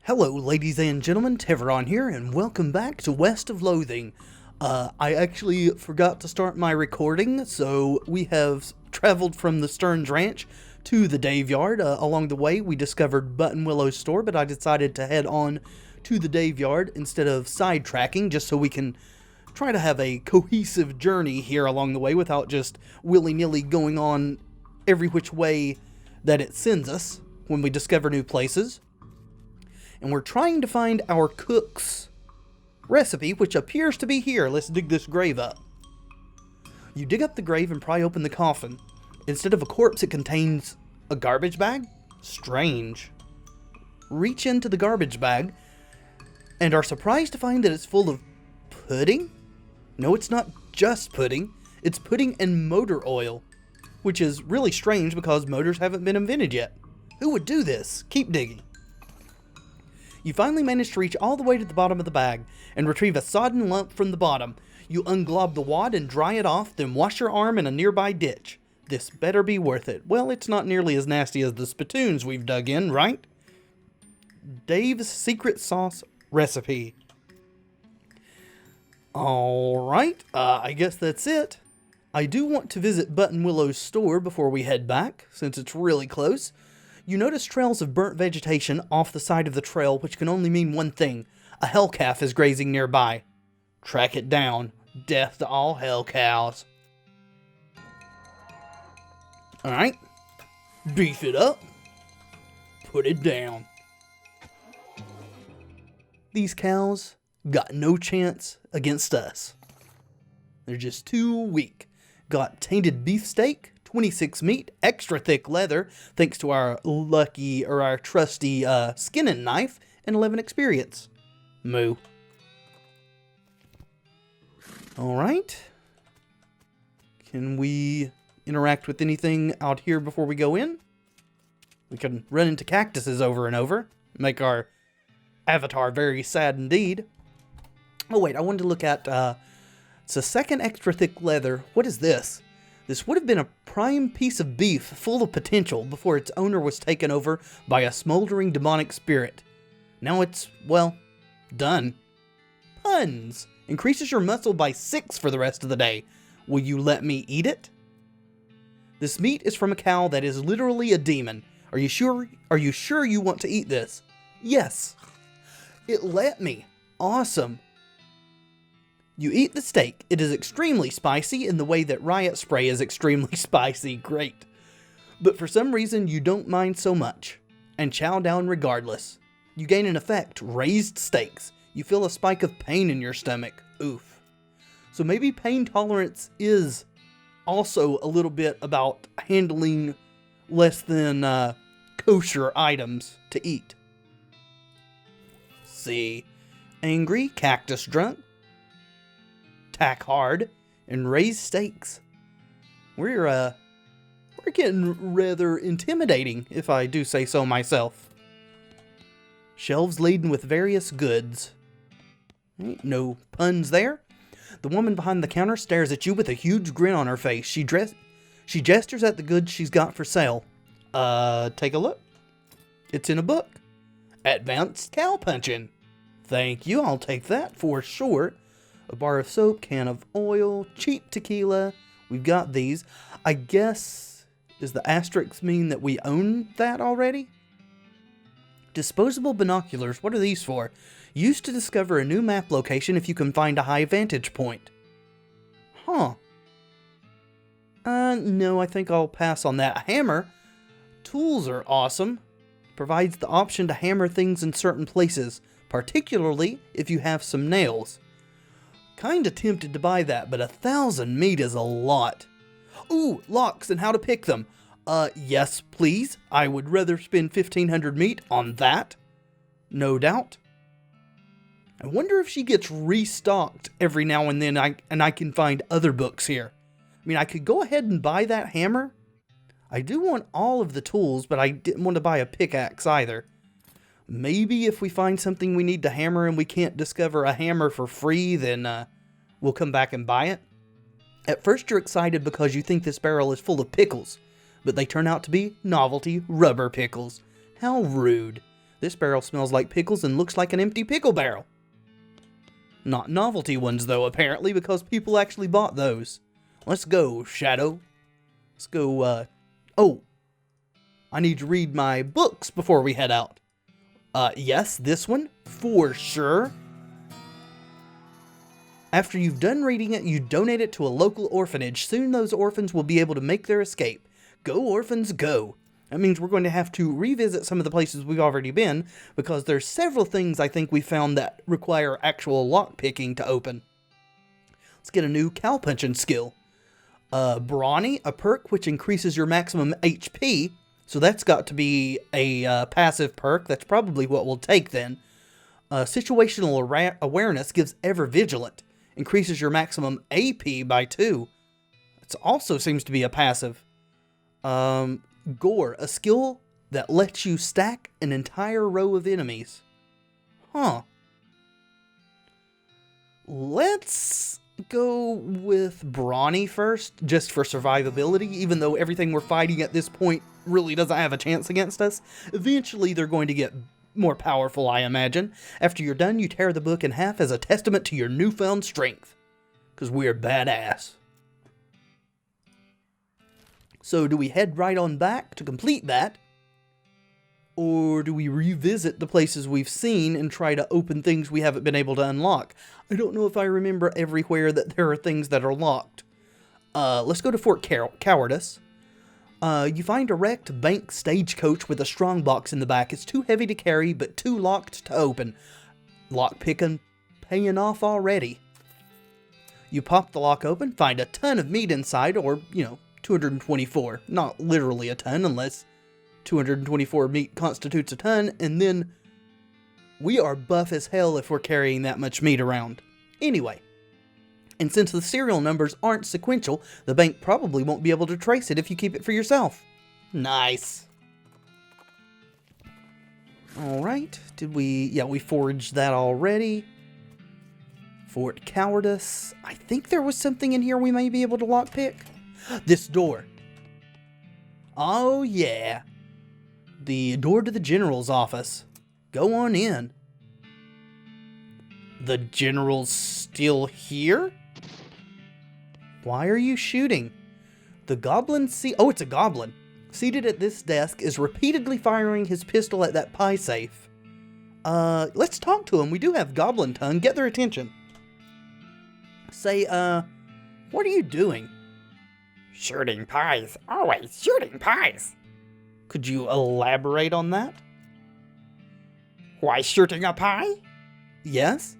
Hello, ladies and gentlemen, Tevaron here, and welcome back to West of Loathing. I actually forgot to start my recording, so we have traveled from the Stearns Ranch to the Dave Yard. Along the way, we discovered Button Willow's store, but I decided to head on to the Dave Yard instead of sidetracking, just so we can try to have a cohesive journey here along the way without just willy-nilly going on every which way that it sends us when we discover new places. And we're trying to find our cook's recipe, which appears to be here. Let's dig this grave up. You dig up the grave and pry open the coffin. Instead of a corpse, it contains a garbage bag? Strange. Reach into the garbage bag and are surprised to find that it's full of pudding? No, it's not just pudding. It's pudding and motor oil, which is really strange because motors haven't been invented yet. Who would do this? Keep digging. You finally manage to reach all the way to the bottom of the bag and retrieve a sodden lump from the bottom. You unglob the wad and dry it off, then wash your arm in a nearby ditch. This better be worth it. Well, it's not nearly as nasty as the spittoons we've dug in, right? Dave's secret sauce recipe. Alright, I guess that's it. I do want to visit Button Willow's store before we head back, since it's really close. You notice trails of burnt vegetation off the side of the trail, which can only mean one thing. A hell calf is grazing nearby. Track it down. Death to all hell cows. Alright. Beef it up. Put it down. These cows got no chance against us. They're just too weak. Got tainted beefsteak, 26 meat, extra thick leather, thanks to our trusty skinning knife, and 11 experience. Moo. Alright. Can we interact with anything out here before we go in? We can run into cactuses over and over. Make our avatar very sad indeed. Oh wait, I wanted to look at, it's a second extra thick leather. What is this? This would have been a prime piece of beef full of potential before its owner was taken over by a smoldering demonic spirit. Now it's, well, done. Puns! Increases your muscle by 6 for the rest of the day. Will you let me eat it? This meat is from a cow that is literally a demon. Are you sure you want to eat this? Yes. It let me. Awesome. You eat the steak. It is extremely spicy in the way that riot spray is extremely spicy. Great. But for some reason, you don't mind so much. And chow down regardless. You gain an effect, raised stakes. You feel a spike of pain in your stomach. Oof. So maybe pain tolerance is also a little bit about handling less than kosher items to eat. See. Angry, cactus drunk. Tack hard, and raise stakes. We're getting rather intimidating, if I do say so myself. Shelves laden with various goods. Ain't no puns there. The woman behind the counter stares at you with a huge grin on her face. She gestures at the goods she's got for sale. Take a look. It's in a book. Advanced cow punching. Thank you, I'll take that for sure. A bar of soap, can of oil, cheap tequila. We've got these. I guess, does the asterisk mean that we own that already? Disposable binoculars, what are these for? Used to discover a new map location if you can find a high vantage point. Huh. No, I think I'll pass on that. A hammer? Tools are awesome. Provides the option to hammer things in certain places, particularly if you have some nails. Kinda tempted to buy that, but 1,000 meat is a lot. Ooh, locks and how to pick them. Yes, please. I would rather spend 1,500 meat on that. No doubt. I wonder if she gets restocked every now and then and I can find other books here. I mean, I could go ahead and buy that hammer. I do want all of the tools, but I didn't want to buy a pickaxe either. Maybe if we find something we need to hammer and we can't discover a hammer for free, then we'll come back and buy it. At first you're excited because you think this barrel is full of pickles, but they turn out to be novelty rubber pickles. How rude. This barrel smells like pickles and looks like an empty pickle barrel. Not novelty ones, though, apparently, because people actually bought those. Let's go, Shadow. Let's go, oh. I need to read my books before we head out. Yes, this one, for sure. After you've done reading it, you donate it to a local orphanage. Soon those orphans will be able to make their escape. Go, orphans, go. That means we're going to have to revisit some of the places we've already been, because there's several things I think we found that require actual lockpicking to open. Let's get a new cow-punching skill. Brawny, a perk which increases your maximum HP, so that's got to be a passive perk. That's probably what we'll take then. Situational awareness gives ever vigilant, increases your maximum AP by 2. It also seems to be a passive. Gore, a skill that lets you stack an entire row of enemies. Huh. Let's go with Brawny first, just for survivability, even though everything we're fighting at this point really doesn't have a chance against us. Eventually they're going to get more powerful, I imagine. After you're done, you tear the book in half as a testament to your newfound strength. Because we're badass. So do we head right on back to complete that? Or do we revisit the places we've seen and try to open things we haven't been able to unlock? I don't know if I remember everywhere that there are things that are locked. Let's go to Fort Cowardice. You find a wrecked bank stagecoach with a strongbox in the back. It's too heavy to carry, but too locked to open. Lockpicking paying off already. You pop the lock open, find a ton of meat inside, or, 224. Not literally a ton, unless 224 meat constitutes a ton, and then we are buff as hell if we're carrying that much meat around. Anyway, and since the serial numbers aren't sequential, the bank probably won't be able to trace it if you keep it for yourself. Nice. Alright, we foraged that already. Fort Cowardice. I think there was something in here we may be able to lockpick. This door. Oh yeah. The door to the general's office. Go on in. The general's still here? Why are you shooting? The goblin oh, it's a goblin. Seated at this desk is repeatedly firing his pistol at that pie safe. Let's talk to him. We do have goblin tongue. Get their attention. Say, what are you doing? Shooting pies. Always shooting pies. Could you elaborate on that? Why shooting a pie? Yes?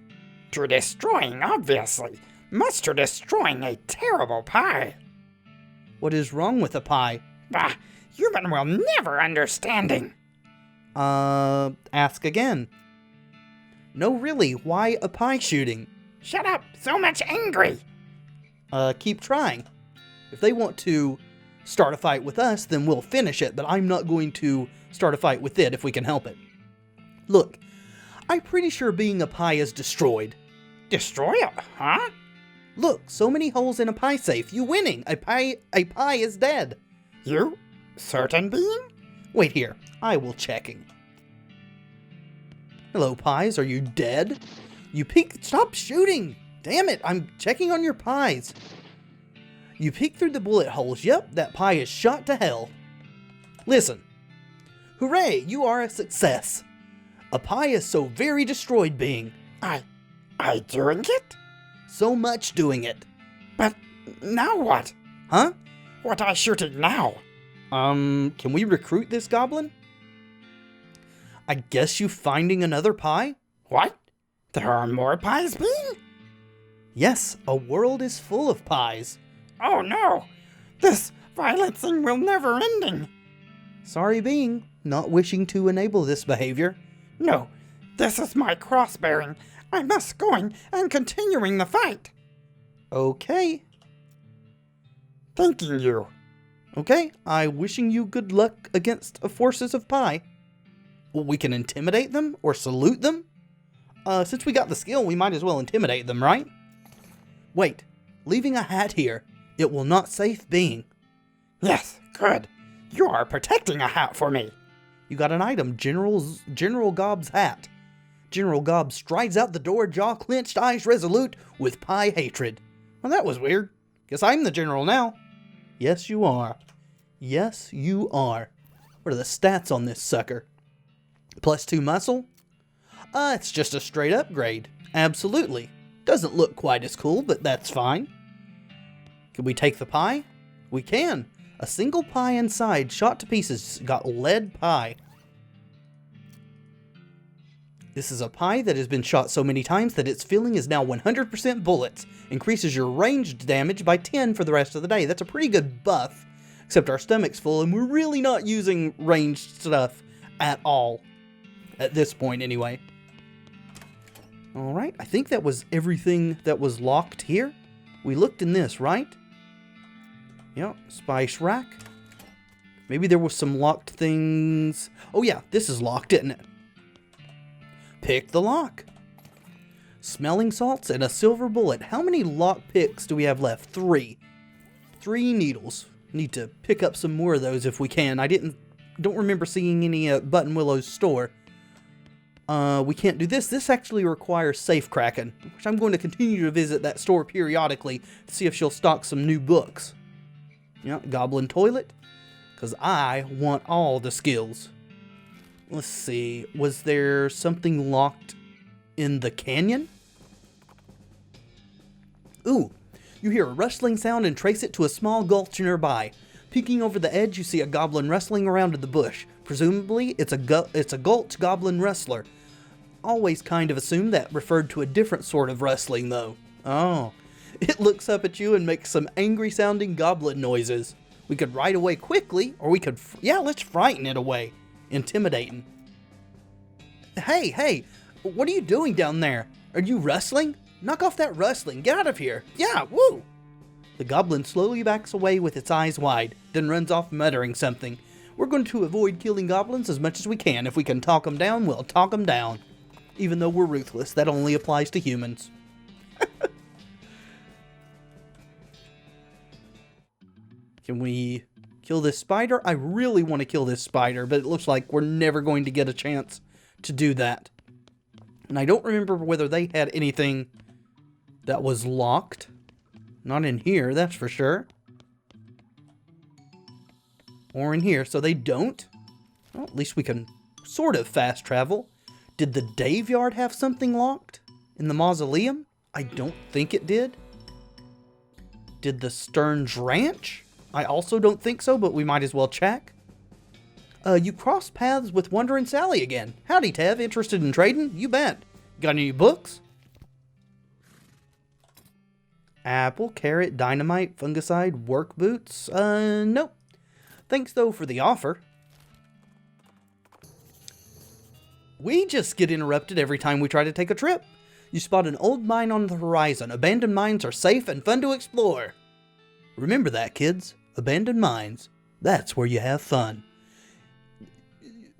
To destroying, obviously. Much to destroying a terrible pie. What is wrong with a pie? Bah, human will never understanding. Ask again. No, really, why a pie shooting? Shut up, so much angry. Keep trying. If they want to start a fight with us, then we'll finish it, but I'm not going to start a fight with it if we can help it. Look, I'm pretty sure being a pie is destroyed. Destroy it, huh? Look, so many holes in a pie safe. You winning. A pie is dead. You? Certain being? Wait here. I will checking. Hello, pies. Are you dead? You peek. Stop shooting. Damn it. I'm checking on your pies. You peek through the bullet holes. Yep, that pie is shot to hell. Listen. Hooray, you are a success. A pie is so very destroyed being. I doing it? So much doing it. But now what? Huh? What I shooting now? Can we recruit this goblin? I guess you finding another pie? What? There are more pies being? Yes, a world is full of pies. Oh no! This violencing will never ending. Sorry being, not wishing to enable this behavior. No, this is my cross-bearing. I must going and continuing the fight. Okay. Thanking you. Okay, I wishing you good luck against the forces of pie. We can intimidate them or salute them. Since we got the skill, we might as well intimidate them, right? Wait, leaving a hat here. It will not safe being. Yes, good. You are protecting a hat for me. You got an item, General Gobb's hat. General Gobb strides out the door, jaw clenched, eyes resolute, with pie hatred. Well, that was weird. Guess I'm the general now. Yes, you are. Yes, you are. What are the stats on this sucker? +2 muscle? It's just a straight upgrade. Absolutely. Doesn't look quite as cool, but that's fine. Can we take the pie? We can. A single pie inside, shot to pieces, got lead pie. This is a pie that has been shot so many times that its filling is now 100% bullets. Increases your ranged damage by 10 for the rest of the day. That's a pretty good buff, except our stomach's full and we're really not using ranged stuff at all. At this point, anyway. Alright, I think that was everything that was locked here. We looked in this, right? Yep, spice rack. Maybe there was some locked things. Oh yeah, this is locked, isn't it? Pick the lock. Smelling salts and a silver bullet. How many lock picks do we have left? 3. 3 needles. Need to pick up some more of those if we can. I don't remember seeing any at Button Willow's store. We can't do this. This actually requires safe cracking, which I'm going to continue to visit that store periodically to see if she'll stock some new books. Yeah, goblin toilet, because I want all the skills. Let's see, was there something locked in the canyon? Ooh, you hear a rustling sound and trace it to a small gulch nearby. Peeking over the edge, you see a goblin rustling around in the bush. Presumably, it's a gulch goblin rustler. Always kind of assumed that referred to a different sort of rustling, though. Oh. It looks up at you and makes some angry-sounding goblin noises. We could ride away quickly, or we could... yeah, let's frighten it away. Intimidating. Hey, what are you doing down there? Are you rustling? Knock off that rustling. Get out of here. Yeah, woo! The goblin slowly backs away with its eyes wide, then runs off muttering something. We're going to avoid killing goblins as much as we can. If we can talk them down, we'll talk them down. Even though we're ruthless, that only applies to humans. Can we kill this spider? I really want to kill this spider, but it looks like we're never going to get a chance to do that. And I don't remember whether they had anything that was locked. Not in here, that's for sure. Or in here, so they don't. Well, at least we can sort of fast travel. Did the Dave Yard have something locked in the mausoleum? I don't think it did. Did the Stearns Ranch? I also don't think so, but we might as well check. You crossed paths with Wandering Sally again. Howdy, Tev. Interested in trading? You bet. Got any books? Apple, carrot, dynamite, fungicide, work boots? Nope. Thanks, though, for the offer. We just get interrupted every time we try to take a trip. You spot an old mine on the horizon. Abandoned mines are safe and fun to explore. Remember that, kids. Abandoned mines. That's where you have fun.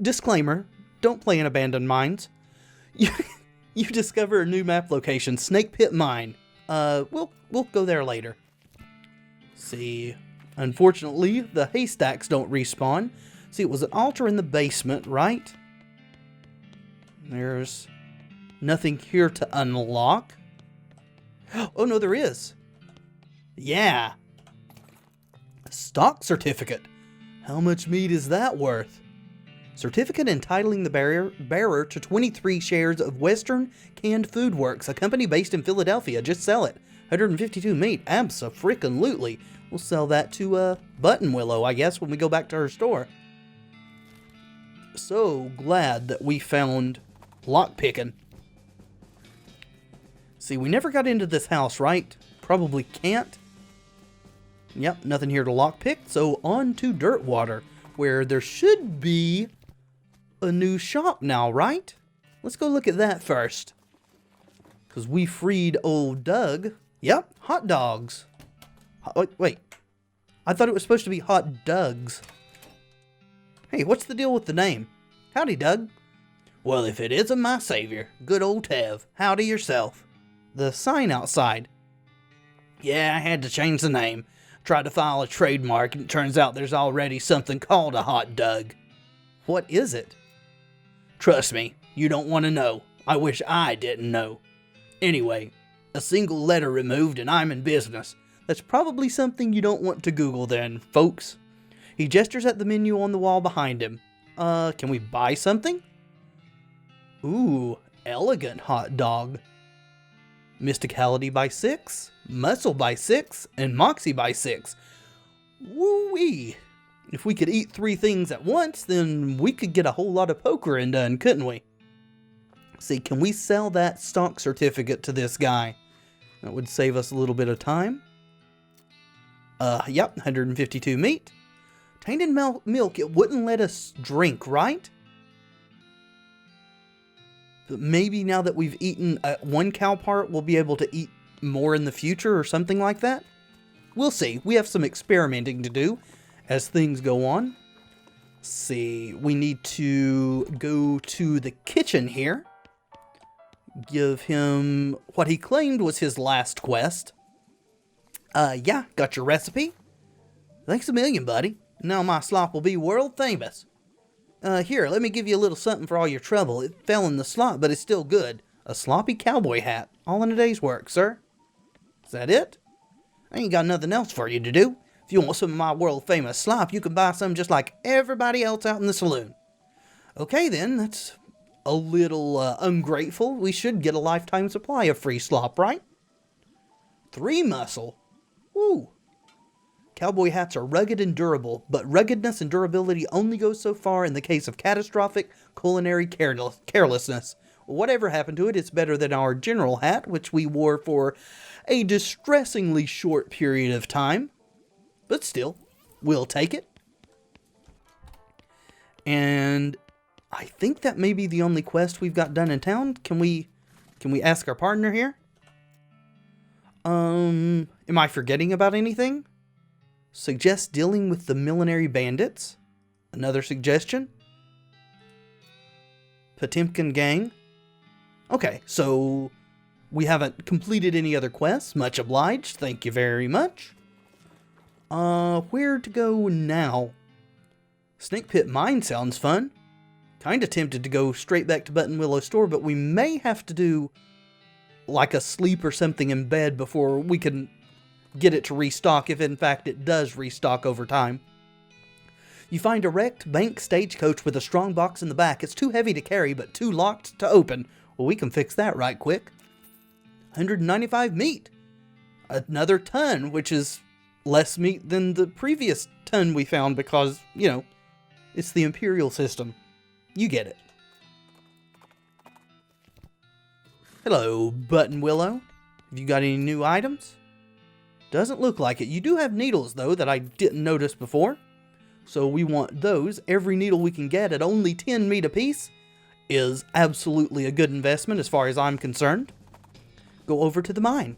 Disclaimer. Don't play in abandoned mines. You discover a new map location. Snake Pit Mine. We'll go there later. See. Unfortunately, the haystacks don't respawn. See, it was an altar in the basement, right? There's nothing here to unlock. Oh, no, there is. Yeah. Stock certificate. How much meat is that worth? Certificate entitling the bearer to 23 shares of Western Canned Food Works, a company based in Philadelphia. Just sell it. 152 meat. Abso-freaking-lutely. We'll sell that to Button Willow, I guess, when we go back to her store. So glad that we found lockpicking. See, we never got into this house, right? Probably can't. Yep, nothing here to lockpick, so on to Dirtwater, where there should be a new shop now, right? Let's go look at that first. Because we freed old Doug. Yep, hot dogs. Wait. I thought it was supposed to be hot Dougs. Hey, what's the deal with the name? Howdy, Doug. Well, if it isn't my savior, good old Tev. Howdy yourself. The sign outside. Yeah, I had to change the name. Tried to file a trademark, and it turns out there's already something called a hot Doug. What is it? Trust me, you don't want to know. I wish I didn't know. Anyway, a single letter removed and I'm in business. That's probably something you don't want to Google then, folks. He gestures at the menu on the wall behind him. Can we buy something? Ooh, elegant hot dog. Mysticality by 6, muscle by 6, and moxie by 6. Woo-wee! If we could eat 3 things at once, then we could get a whole lot of pokering done, couldn't we? See, can we sell that stock certificate to this guy? That would save us a little bit of time. Yep, 152 meat. Tainted milk, it wouldn't let us drink, right? But maybe now that we've eaten 1 cow part, we'll be able to eat more in the future or something like that? We'll see. We have some experimenting to do as things go on. Let's see, we need to go to the kitchen here. Give him what he claimed was his last quest. Yeah, got your recipe. Thanks a million, buddy. Now my slop will be world famous. Here, let me give you a little something for all your trouble. It fell in the slop, but it's still good. A sloppy cowboy hat. All in a day's work, sir. Is that it? I ain't got nothing else for you to do. If you want some of my world famous slop, you can buy some just like everybody else out in the saloon. Okay then, that's a little ungrateful. We should get a lifetime supply of free slop, right? 3 muscle. Woo. Cowboy hats are rugged and durable, but ruggedness and durability only go so far in the case of catastrophic culinary carelessness. Whatever happened to it, it's better than our general hat, which we wore for a distressingly short period of time. But still, we'll take it. And I think that may be the only quest we've got done in town. Can we ask our partner here? Am I forgetting about anything? Suggest dealing with the millinery bandits. Another suggestion. Potemkin gang. Okay, so we haven't completed any other quests. Much obliged. Thank you very much. Where to go now? Snake Pit Mine sounds fun. Kinda tempted to go straight back to Button Willow store, but we may have to do like a sleep or something in bed before we can get it to restock, if in fact it does restock over time. You find a wrecked bank stagecoach with a strong box in the back. It's too heavy to carry, but too locked to open. Well, we can fix that right quick. 195 meat. Another ton, which is less meat than the previous ton we found because, you know, it's the Imperial system. You get it. Hello, Button Willow. Have you got any new items? Doesn't look like it. You do have needles, though, that I didn't notice before. So we want those. Every needle we can get at only 10 meat apiece is absolutely a good investment as far as I'm concerned. Go over to the mine.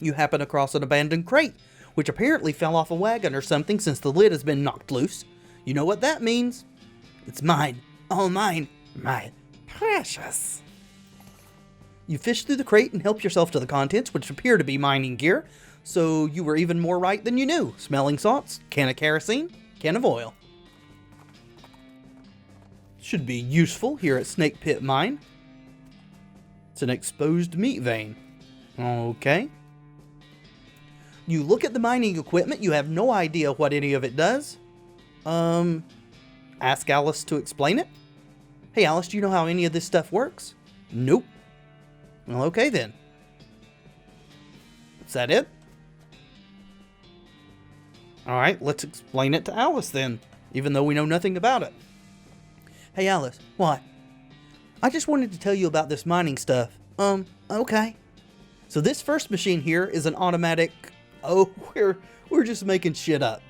You happen across an abandoned crate, which apparently fell off a wagon or something since the lid has been knocked loose. You know what that means? It's mine. All mine. My precious. You fish through the crate and help yourself to the contents, which appear to be mining gear. So you were even more right than you knew. Smelling salts, can of kerosene, can of oil. Should be useful here at Snake Pit Mine. It's an exposed meat vein. Okay. You look at the mining equipment, you have no idea what any of it does. Ask Alice to explain it. Hey Alice, do you know how any of this stuff works? Nope. Well, okay then. Is that it? Alright, let's explain it to Alice then, even though we know nothing about it. Hey Alice, what? I just wanted to tell you about this mining stuff. Okay. So this first machine here is an automatic... Oh, we're just making shit up.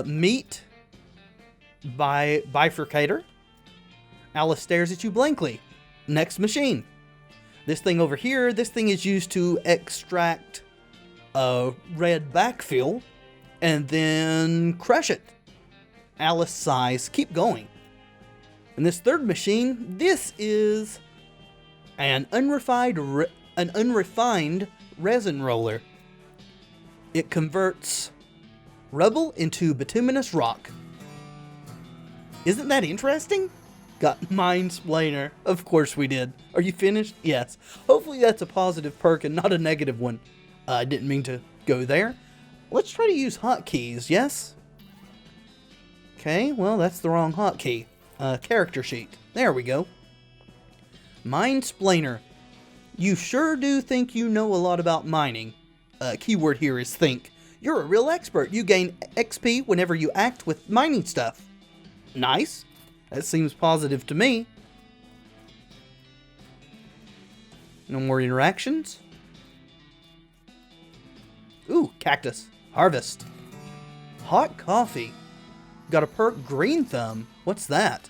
Meat bifurcator. Alice stares at you blankly. Next machine. This thing over here, this thing is used to extract red backfill and then crush it. Alice sighs. Keep going. And this third machine, this is an unrefined resin roller. It converts rubble into bituminous rock. Isn't that interesting? Got Mindsplainer. Of course we did. Are you finished? Yes. Hopefully that's a positive perk and not a negative one. I didn't mean to go there. Let's try to use hotkeys, yes? Okay, well that's the wrong hotkey. Character sheet. There we go. Mindsplainer. You sure do think you know a lot about mining. Keyword here is think. You're a real expert. You gain XP whenever you act with mining stuff. Nice. That seems positive to me. No more interactions. Ooh, cactus. Harvest. Hot coffee. Got a perk green thumb. What's that?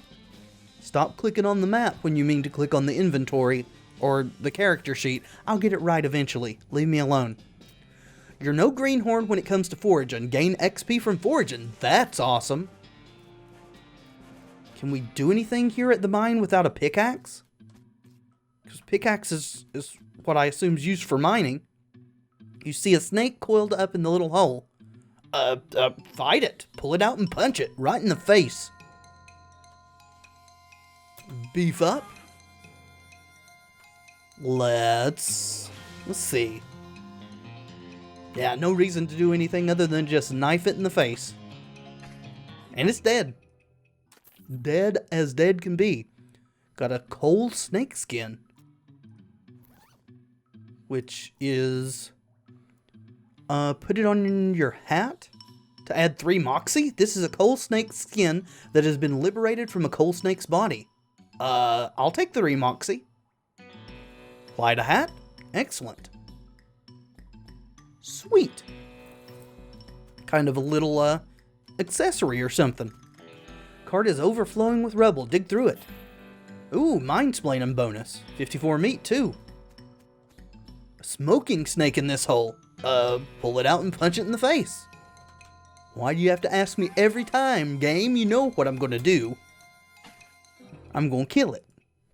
Stop clicking on the map when you mean to click on the inventory or the character sheet. I'll get it right eventually. Leave me alone. You're no greenhorn when it comes to foraging. Gain XP from foraging. That's awesome. Can we do anything here at the mine without a pickaxe? Because pickaxe is what I assume is used for mining. You see a snake coiled up in the little hole. Fight it. Pull it out and punch it right in the face. Beef up. Let's see. Yeah, no reason to do anything other than just knife it in the face. And it's dead. Dead as dead can be. Got a coal snake skin. Which is... put it on your hat to add 3 moxie. This is a coal snake skin that has been liberated from a coal snake's body. I'll take the 3 moxie. Light a hat. Excellent. Sweet. Kind of a little, accessory or something. Cart is overflowing with rubble. Dig through it. Ooh, Mindsplaining bonus. 54 meat, too. A smoking snake in this hole. Pull it out and punch it in the face. Why do you have to ask me every time, game? You know what I'm gonna do. I'm gonna kill it.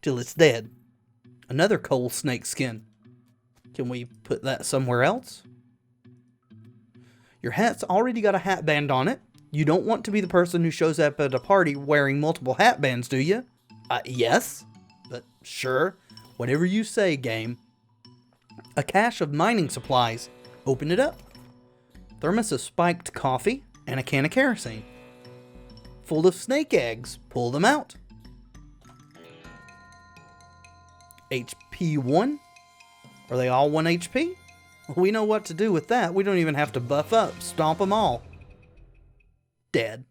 Till it's dead. Another coal snake skin. Can we put that somewhere else? Your hat's already got a hat band on it. You don't want to be the person who shows up at a party wearing multiple hat bands, do you? Yes. But sure. Whatever you say, game. A cache of mining supplies. Open it up. Thermos of spiked coffee and a can of kerosene. Full of snake eggs. Pull them out. HP 1. Are they all 1 HP? We know what to do with that. We don't even have to buff up. Stomp them all. Dead.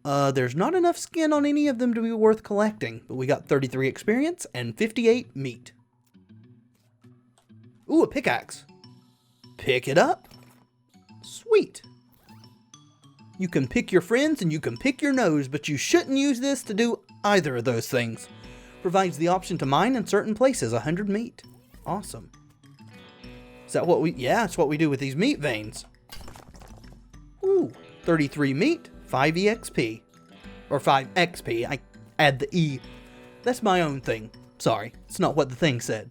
There's not enough skin on any of them to be worth collecting, but we got 33 experience and 58 meat. Ooh, a pickaxe. Pick it up. Sweet. You can pick your friends and you can pick your nose, but you shouldn't use this to do either of those things. Provides the option to mine in certain places. 100 meat. Awesome. Is that what we... Yeah, it's what we do with these meat veins. Ooh, 33 meat, 5 EXP. Or 5 XP. I add the E. That's my own thing. Sorry, it's not what the thing said.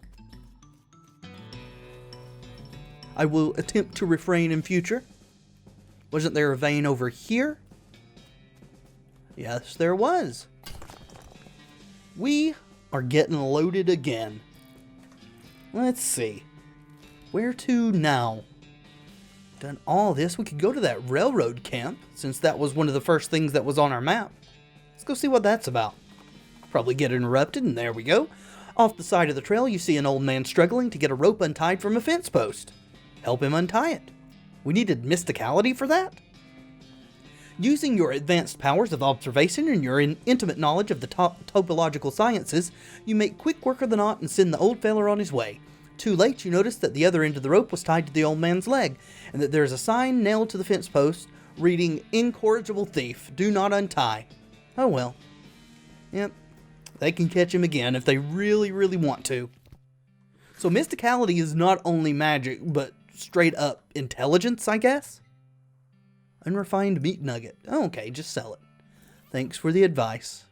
I will attempt to refrain in future. Wasn't there a vein over here? Yes, there was. We are getting loaded again. Let's see. Where to now? Done all this. We could go to that railroad camp, since that was one of the first things that was on our map. Let's go see what that's about. Probably get interrupted, and there we go. Off the side of the trail, you see an old man struggling to get a rope untied from a fence post. Help him untie it. We needed mysticality for that? Using your advanced powers of observation and your intimate knowledge of the topological sciences, you make quick work of the knot and send the old feller on his way. Too late, you notice that the other end of the rope was tied to the old man's leg, and that there is a sign nailed to the fence post reading, "Incorrigible thief, do not untie." Oh well. Yep, they can catch him again if they really, really want to. So mysticality is not only magic, but straight up intelligence, I guess? Unrefined meat nugget. Oh, okay, just sell it. Thanks for the advice.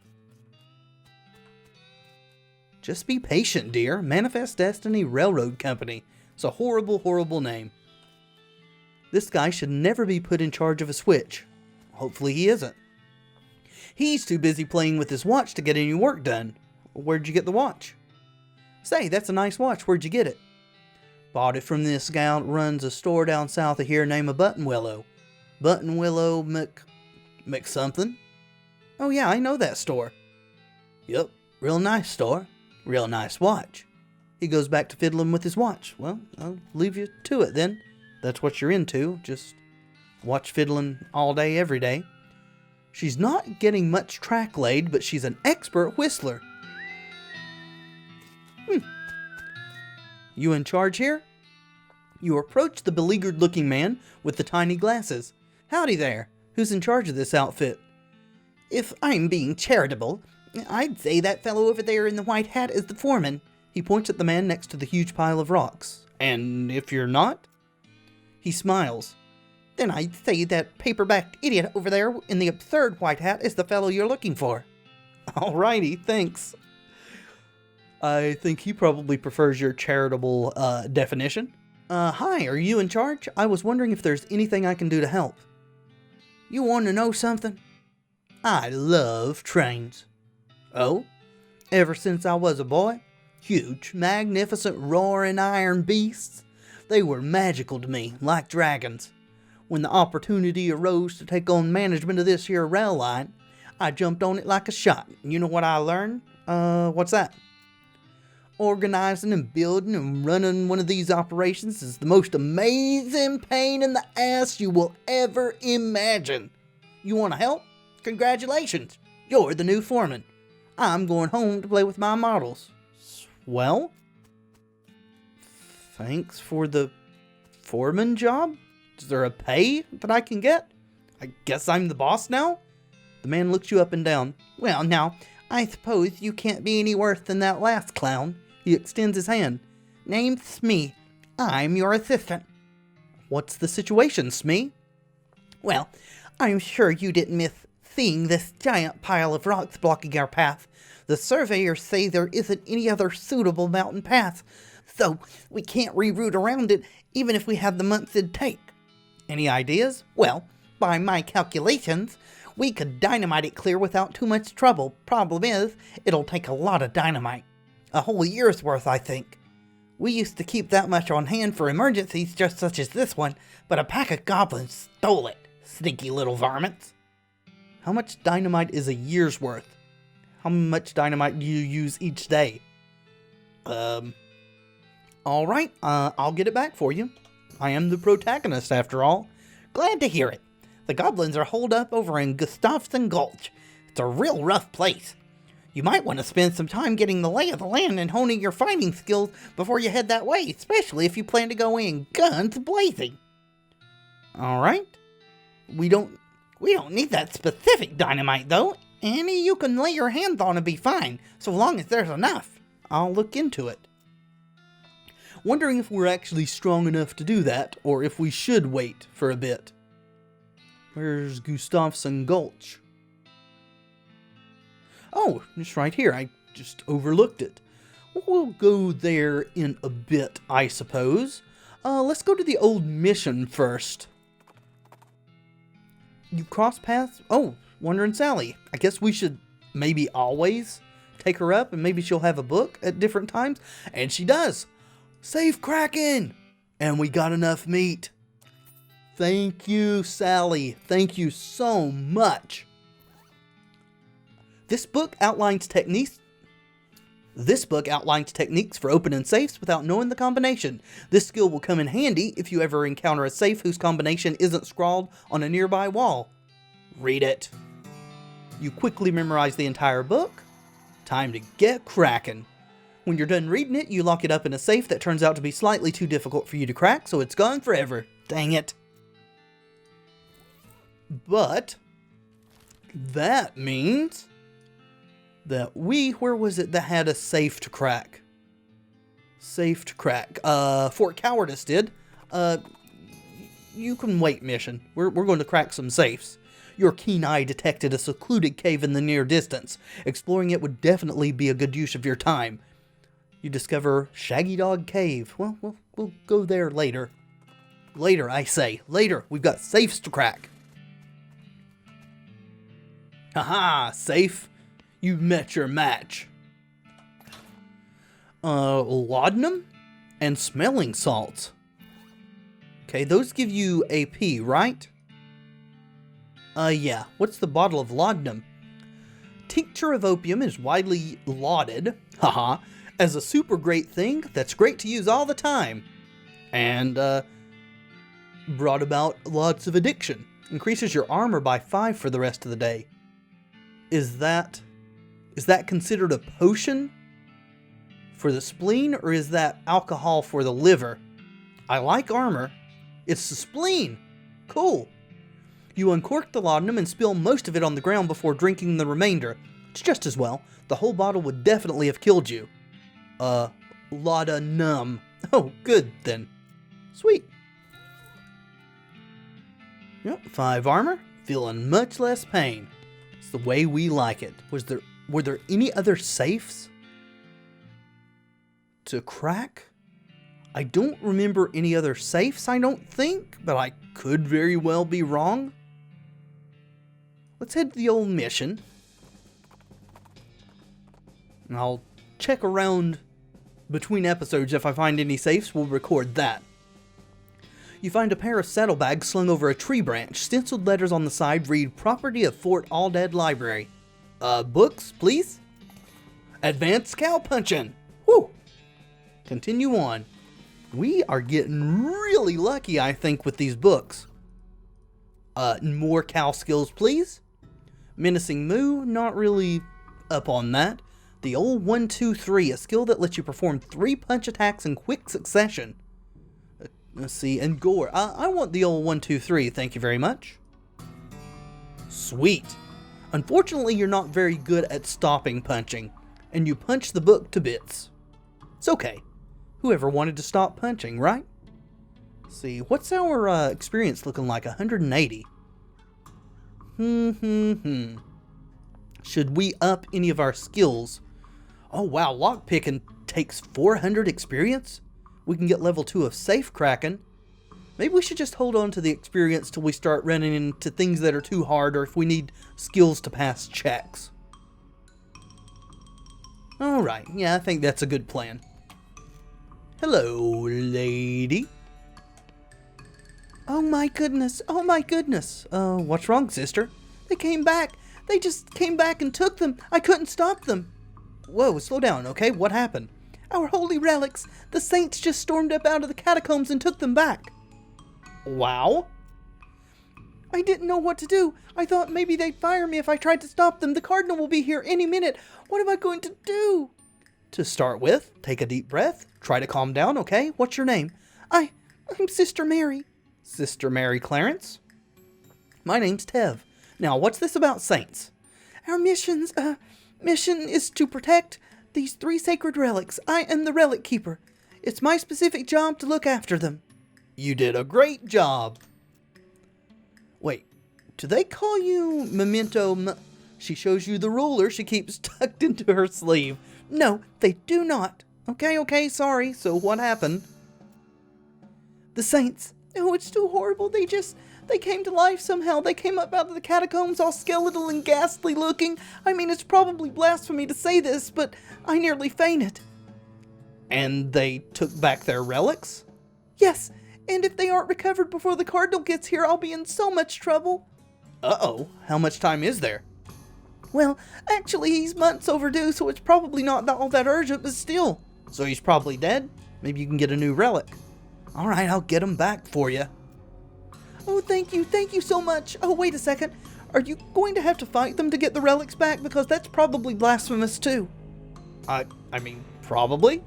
Just be patient, dear. Manifest Destiny Railroad Company. It's a horrible, horrible name. This guy should never be put in charge of a switch. Hopefully he isn't. He's too busy playing with his watch to get any work done. Where'd you get the watch? Say, that's a nice watch. Where'd you get it? Bought it from this gal that runs a store down south of here named Buttonwillow. Buttonwillow Mc something? Oh yeah, I know that store. Yep, real nice store. Real nice watch. He goes back to fiddling with his watch. Well, I'll leave you to it then. That's what you're into. Just watch fiddling all day, every day. She's not getting much track laid, but she's an expert whistler. You in charge here? You approach the beleaguered-looking man with the tiny glasses. Howdy there. Who's in charge of this outfit? If I'm being charitable, I'd say that fellow over there in the white hat is the foreman. He points at the man next to the huge pile of rocks. And if you're not? He smiles. Then I'd say that paper-backed idiot over there in the absurd white hat is the fellow you're looking for. Alrighty, thanks. I think he probably prefers your charitable definition. Hi, are you in charge? I was wondering if there's anything I can do to help. You want to know something? I love trains. Oh? Ever since I was a boy, huge, magnificent, roaring iron beasts, they were magical to me, like dragons. When the opportunity arose to take on management of this here rail line, I jumped on it like a shot. You know what I learned? What's that? Organizing and building and running one of these operations is the most amazing pain in the ass you will ever imagine. You want to help? Congratulations, you're the new foreman. I'm going home to play with my models. Well, thanks for the foreman job. Is there a pay that I can get? I guess I'm the boss now? The man looks you up and down. Well, now, I suppose you can't be any worse than that last clown. He extends his hand. Name's Smee. I'm your assistant. What's the situation, Smee? Well, I'm sure you didn't miss seeing this giant pile of rocks blocking our path. The surveyors say there isn't any other suitable mountain path, so we can't reroute around it even if we had the months it'd take. Any ideas? Well, by my calculations, we could dynamite it clear without too much trouble. Problem is, it'll take a lot of dynamite. A whole year's worth, I think. We used to keep that much on hand for emergencies just such as this one, but a pack of goblins stole it. Sneaky little varmints. How much dynamite is a year's worth? How much dynamite do you use each day? Alright, I'll get it back for you. I am the protagonist, after all. Glad to hear it. The goblins are holed up over in Gustafsson Gulch. It's a real rough place. You might want to spend some time getting the lay of the land and honing your fighting skills before you head that way, especially if you plan to go in guns blazing. Alright. We don't need that specific dynamite, though. Any you can lay your hands on and be fine, so long as there's enough. I'll look into it. Wondering if we're actually strong enough to do that, or if we should wait for a bit. Where's Gustafsson Gulch? Oh, it's right here. I just overlooked it. We'll go there in a bit, I suppose. Let's go to the old mission first. You cross paths? Oh, Wonder and Sally. I guess we should maybe always take her up, and maybe she'll have a book at different times. And she does. Save Kraken! And we got enough meat. Thank you, Sally. Thank you so much. This book outlines techniques for opening safes without knowing the combination. This skill will come in handy if you ever encounter a safe whose combination isn't scrawled on a nearby wall. Read it. You quickly memorize the entire book. Time to get cracking. When you're done reading it, you lock it up in a safe that turns out to be slightly too difficult for you to crack, so it's gone forever. Dang it. But that means that where was it that had a safe to crack? Safe to crack. Fort Cowardice did. You can wait, mission. We're going to crack some safes. Your keen eye detected a secluded cave in the near distance. Exploring it would definitely be a good use of your time. You discover Shaggy Dog Cave. Well, we'll go there later. Later, I say. Later. We've got safes to crack. Haha, safe. You met your match. Laudanum and smelling salts. Okay, those give you AP, right? Yeah. What's the bottle of laudanum? Tincture of opium is widely lauded, haha, as a super great thing that's great to use all the time. And, brought about lots of addiction. Increases your armor by 5 for the rest of the day. Is that considered a potion for the spleen, or is that alcohol for the liver? I like armor. It's the spleen. Cool. You uncork the laudanum and spill most of it on the ground before drinking the remainder. It's just as well. The whole bottle would definitely have killed you. Laudanum. Oh, good then. Sweet. Yep, 5 armor. Feeling much less pain. It's the way we like it. Were there any other safes to crack? I don't remember any other safes, I don't think, but I could very well be wrong. Let's head to the old mission. And I'll check around between episodes. If I find any safes, we'll record that. You find a pair of saddlebags slung over a tree branch. Stenciled letters on the side read, "Property of Fort Alldead Library." Books, please? Advanced cow punching. Woo! Continue on. We are getting really lucky, I think, with these books. More cow skills, please. Menacing Moo, not really up on that. The old 1-2-3, a skill that lets you perform 3 punch attacks in quick succession. Let's see, and Gore. I want the old 1-2-3, thank you very much. Sweet. Unfortunately, you're not very good at stopping punching, and you punch the book to bits. It's okay. Whoever wanted to stop punching, right? Let's see, what's our experience looking like? 180. Should we up any of our skills? Oh wow, lockpicking takes 400 experience? We can get level 2 of safe cracking. Maybe we should just hold on to the experience till we start running into things that are too hard, or if we need skills to pass checks. Alright, yeah, I think that's a good plan. Hello, lady. Oh my goodness, oh my goodness. What's wrong, sister? They came back. They just came back and took them. I couldn't stop them. Whoa, slow down, okay? What happened? Our holy relics. The saints just stormed up out of the catacombs and took them back. Wow. I didn't know what to do. I thought maybe they'd fire me if I tried to stop them. The cardinal will be here any minute. What am I going to do? To start with, take a deep breath. Try to calm down, okay? What's your name? I'm Sister Mary. Sister Mary Clarence? My name's Tev. Now, what's this about saints? Our mission is to protect these 3 sacred relics. I am the relic keeper. It's my specific job to look after them. You did a great job. Wait, do they call you Memento? She shows you the ruler she keeps tucked into her sleeve. No, they do not. Okay, sorry. So what happened? The saints. Oh, it's too horrible. They came to life somehow. They came up out of the catacombs all skeletal and ghastly looking. I mean, it's probably blasphemy to say this, but I nearly fainted. And they took back their relics? Yes, and if they aren't recovered before the cardinal gets here, I'll be in so much trouble. Uh-oh, how much time is there? Well, actually, he's months overdue, so it's probably not all that urgent, but still. So he's probably dead? Maybe you can get a new relic. Alright, I'll get him back for you. Oh, thank you so much. Oh, wait a second. Are you going to have to fight them to get the relics back? Because that's probably blasphemous too. I mean, probably.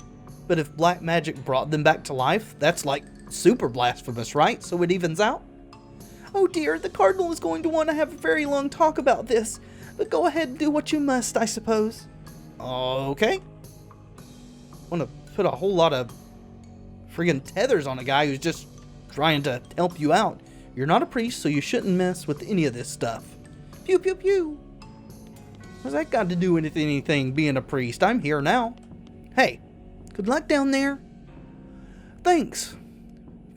But if black magic brought them back to life, that's like super blasphemous, right? So it evens out? Oh dear, the cardinal is going to want to have a very long talk about this. But go ahead and do what you must, I suppose. Okay. Want to put a whole lot of friggin' tethers on a guy who's just trying to help you out. You're not a priest, so you shouldn't mess with any of this stuff. Pew, pew, pew. What's that got to do with anything being a priest? I'm here now. Hey, good luck down there. Thanks.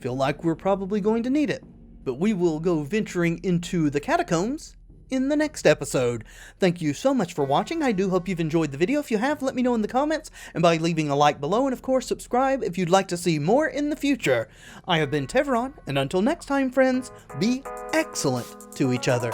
Feel like we're probably going to need it. But we will go venturing into the catacombs in the next episode. Thank you so much for watching. I do hope you've enjoyed the video. If you have, let me know in the comments, and by leaving a like below, and of course subscribe if you'd like to see more in the future. I have been Tevaron, and until next time, friends, be excellent to each other.